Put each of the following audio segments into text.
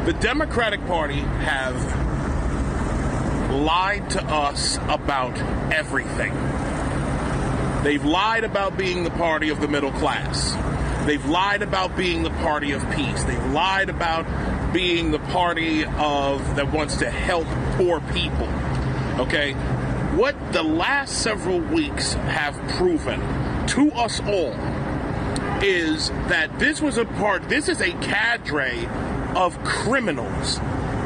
The Democratic Party have lied to us about everything. They've lied about being the party of the middle class. They've lied about being the party of peace. They've lied about being the party that wants to help poor people. Okay? What the last several weeks have proven to us all is that this is a cadre of criminals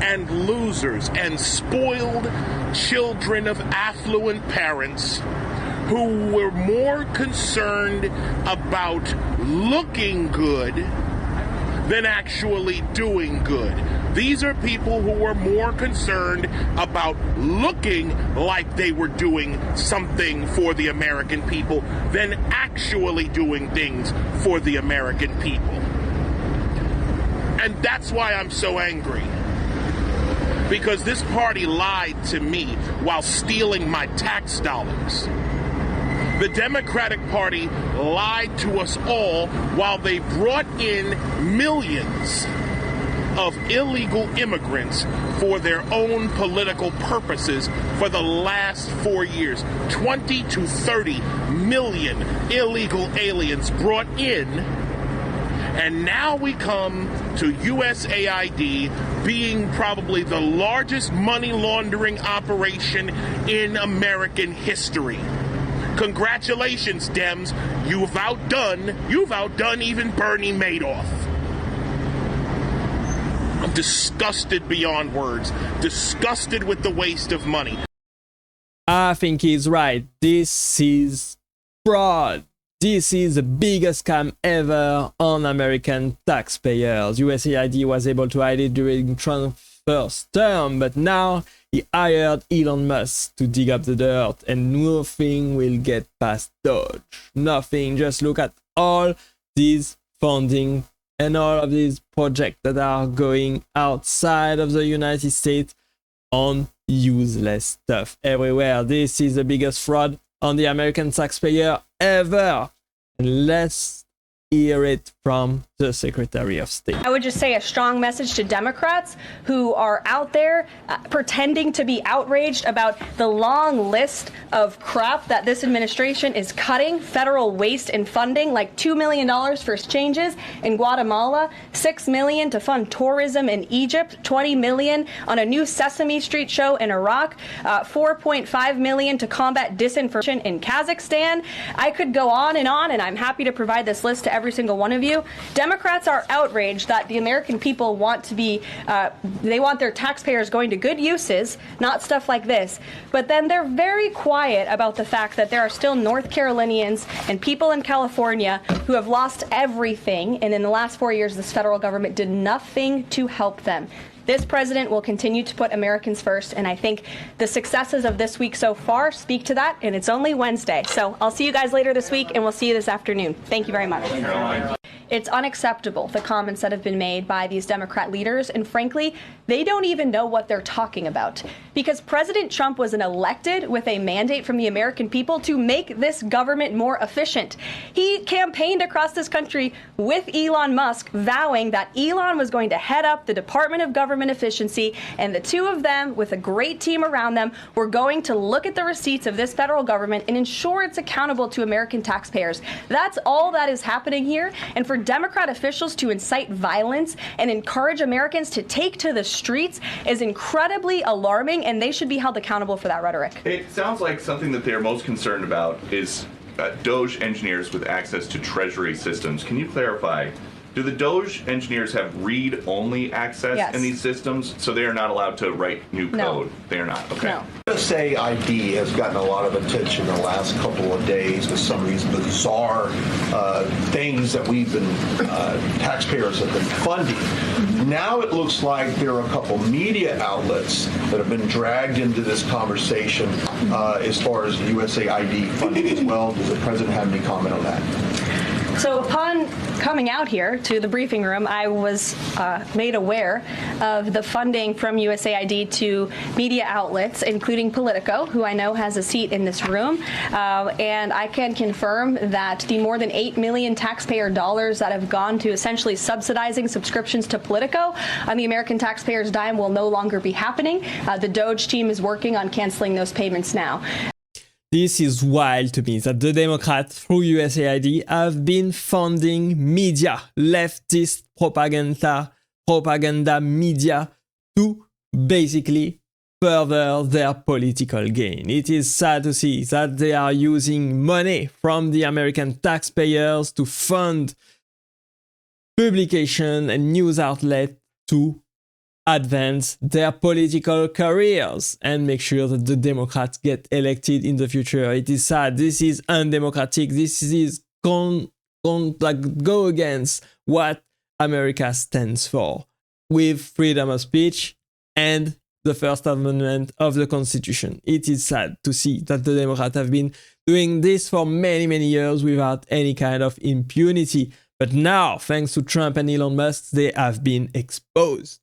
and losers and spoiled children of affluent parents who were more concerned about looking good than actually doing good. These are people who were more concerned about looking like they were doing something for the American people than actually doing things for the American people. And that's why I'm so angry. Because this party lied to me while stealing my tax dollars. The Democratic Party lied to us all while they brought in millions of illegal immigrants for their own political purposes for the last 4 years. 20 to 30 million illegal aliens brought in. And now we come to USAID being probably the largest money laundering operation in American history. Congratulations, Dems. You've outdone even Bernie Madoff. I'm disgusted beyond words. Disgusted with the waste of money. I think he's right. This is fraud. This is the biggest scam ever on American taxpayers. USAID was able to hide it during Trump's first term, but now he hired Elon Musk to dig up the dirt, and nothing will get past Dodge. Nothing. Just look at all these funding and all of these projects that are going outside of the United States on useless stuff everywhere. This is the biggest fraud on the American taxpayer ever. And let's hear it from the Secretary of State. I would just say a strong message to Democrats who are out there pretending to be outraged about the long list of crap that this administration is cutting, federal waste and funding, like $2 million for changes in Guatemala, $6 million to fund tourism in Egypt, $20 million on a new Sesame Street show in Iraq, $4.5 million to combat disinformation in Kazakhstan. I could go on, and I'm happy to provide this list to every single one of you. Democrats are outraged that the American people want to be, they want their taxpayers going to good uses, not stuff like this. But then they're very quiet about the fact that there are still North Carolinians and people in California who have lost everything. And in the last 4 years, this federal government did nothing to help them. This president will continue to put Americans first, and I think the successes of this week so far speak to that, and it's only Wednesday. So I'll see you guys later this week, and we'll see you this afternoon. Thank you very much. It's unacceptable, the comments that have been made by these Democrat leaders, and frankly, they don't even know what they're talking about. Because President Trump was elected with a mandate from the American people to make this government more efficient. He campaigned across this country with Elon Musk, vowing that Elon was going to head up the Department of Government Efficiency, and the two of them, with a great team around them, were going to look at the receipts of this federal government and ensure it's accountable to American taxpayers. That's all that is happening here, and for Democrat officials to incite violence and encourage Americans to take to the streets is incredibly alarming, and they should be held accountable for that rhetoric. It sounds like something that they're most concerned about is Doge engineers with access to Treasury systems. Can you clarify? Do the Doge engineers have read-only access in these systems, so they are not allowed to write new code? No. They are not. Okay. No. USAID has gotten a lot of attention in the last couple of days with some of these bizarre things that we've been, taxpayers have been funding. Now it looks like there are a couple media outlets that have been dragged into this conversation as far as USAID funding as well. Does the president have any comment on that? So upon coming out here to the briefing room, I was made aware of the funding from USAID to media outlets, including Politico, who I know has a seat in this room. And I can confirm that the more than $8 million taxpayer dollars that have gone to essentially subsidizing subscriptions to Politico on the American taxpayers' dime will no longer be happening. The Doge team is working on canceling those payments now. This is wild to me that the Democrats through USAID have been funding media, leftist propaganda media, to basically further their political gain. It is sad to see that they are using money from the American taxpayers to fund publication and news outlets to advance their political careers and make sure that the Democrats get elected in the future. It is sad. This is undemocratic. This is go against what America stands for, with freedom of speech and the First Amendment of the Constitution. It is sad to see that the Democrats have been doing this for many, many years without any kind of impunity. But now, thanks to Trump and Elon Musk, they have been exposed.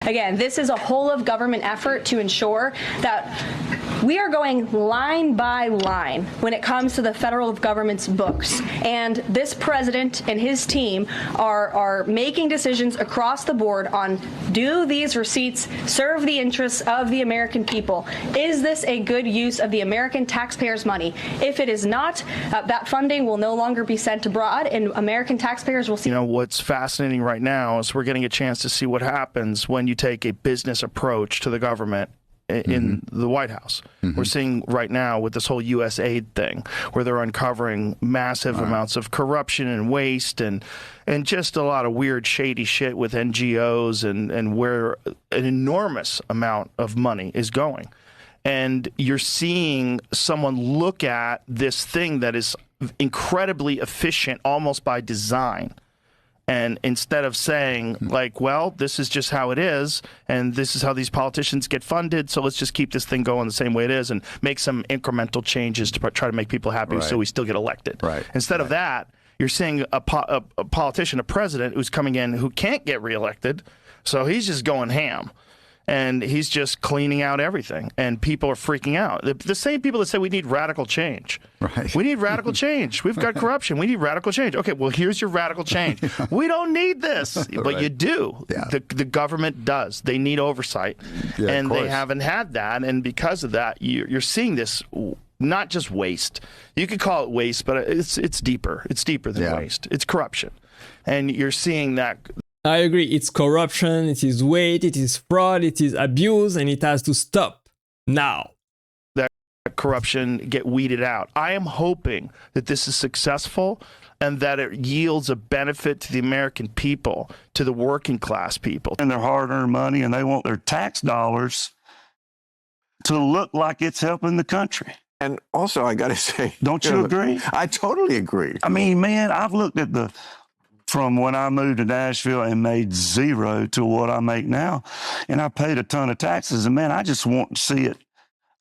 Again, this is a whole of government effort to ensure that we are going line by line when it comes to the federal government's books. And this president and his team are making decisions across the board on, do these receipts serve the interests of the American people? Is this a good use of the American taxpayers' money? If it is not, that funding will no longer be sent abroad, and American taxpayers will see. You know, what's fascinating right now is we're getting a chance to see what happens when you take a business approach to the government in the White House. We're seeing right now with this whole US aid thing, where they're uncovering massive amounts of corruption and waste and just a lot of weird, shady shit with NGOs and where an enormous amount of money is going. And you're seeing someone look at this thing that is incredibly efficient, almost by design. And instead of saying, like, well, this is just how it is, and this is how these politicians get funded, so let's just keep this thing going the same way it is and make some incremental changes to try to make people happy so we still get elected. Instead of that, you're seeing a politician, a president who's coming in who can't get reelected, so he's just going ham. And he's just cleaning out everything, and people are freaking out. The same people that say we need radical change. We need radical change. We've got corruption. We need radical change. Okay, well, here's your radical change. We don't need this, but you do. The government does. They need oversight, and they haven't had that. And because of that, you're seeing this. Not just waste. You could call it waste, but it's deeper. It's deeper than waste. It's corruption, and you're seeing that. I agree. It's corruption, it is waste, it is fraud, it is abuse, and it has to stop now. That corruption get weeded out. I am hoping that this is successful and that it yields a benefit to the American people, to the working class people. And their hard-earned money, and they want their tax dollars to look like it's helping the country. And also, I got to say... Don't you agree? I totally agree. I mean, man, I've looked at from when I moved to Nashville and made zero to what I make now, and I paid a ton of taxes, and man, I just want to see it.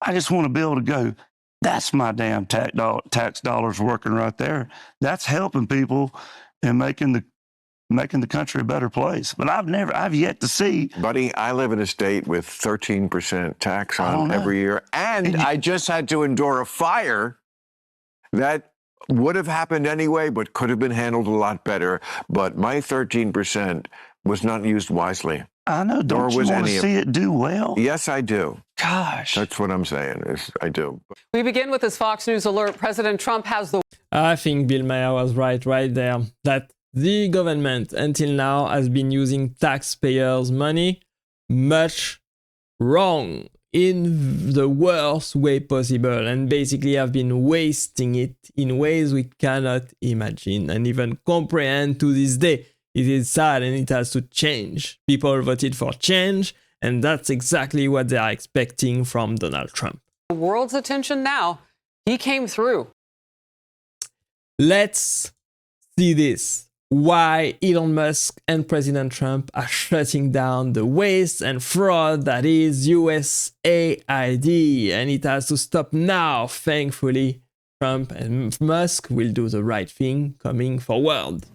I just want to be able to go, that's my damn tax dollars working right there. That's helping people and making the country a better place. But I've yet to see. Buddy, I live in a state with 13% tax on every year, and I just had to endure a fire that would have happened anyway, but could have been handled a lot better. But my 13% was not used wisely. I know. Don't you want to see it do well? Yes, I do. Gosh. That's what I'm saying. I do. We begin with this Fox News alert. President Trump has the... I think Bill Maher was right there. That the government until now has been using taxpayers' money much wrong, in the worst way possible, and basically have been wasting it in ways we cannot imagine and even comprehend to this day. It is sad and it has to change. People voted for change, and that's exactly what they are expecting from Donald Trump. The world's attention now. He came through. Let's see this. Why Elon Musk and President Trump are shutting down the waste and fraud that is USAID, and it has to stop now, thankfully, Trump and Musk will do the right thing coming forward.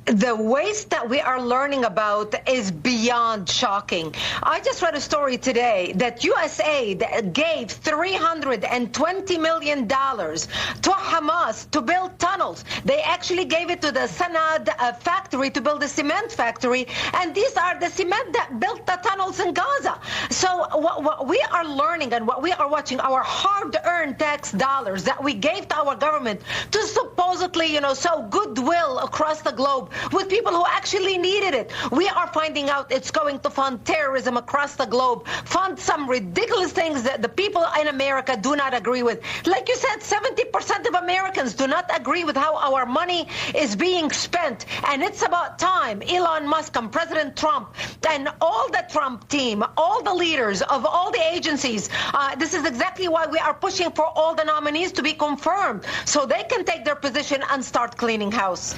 The waste that we are learning about is beyond shocking. I just read a story today that USAID gave $320 million to Hamas to build tunnels. They actually gave it to the Sanad factory to build a cement factory, and these are the cement that built the tunnels in Gaza. So what we are learning and what we are watching, our hard-earned tax dollars that we gave to our government to supposedly, sow goodwill across the globe with people who actually needed it. We are finding out it's going to fund terrorism across the globe, fund some ridiculous things that the people in America do not agree with. Like you said, 70% of Americans do not agree with how our money is being spent. And it's about time Elon Musk and President Trump and all the Trump team, all the leaders of all the agencies, this is exactly why we are pushing for all the nominees to be confirmed so they can take their position and start cleaning house.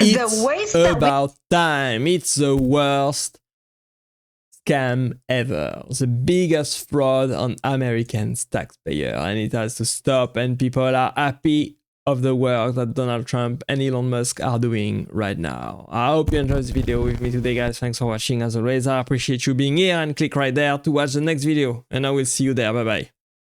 It's about time. It's the worst scam ever. The biggest fraud on Americans' taxpayer. And it has to stop. And people are happy of the work that Donald Trump and Elon Musk are doing right now. I hope you enjoyed this video with me today, guys. Thanks for watching. As always, I appreciate you being here. And click right there to watch the next video. And I will see you there. Bye-bye.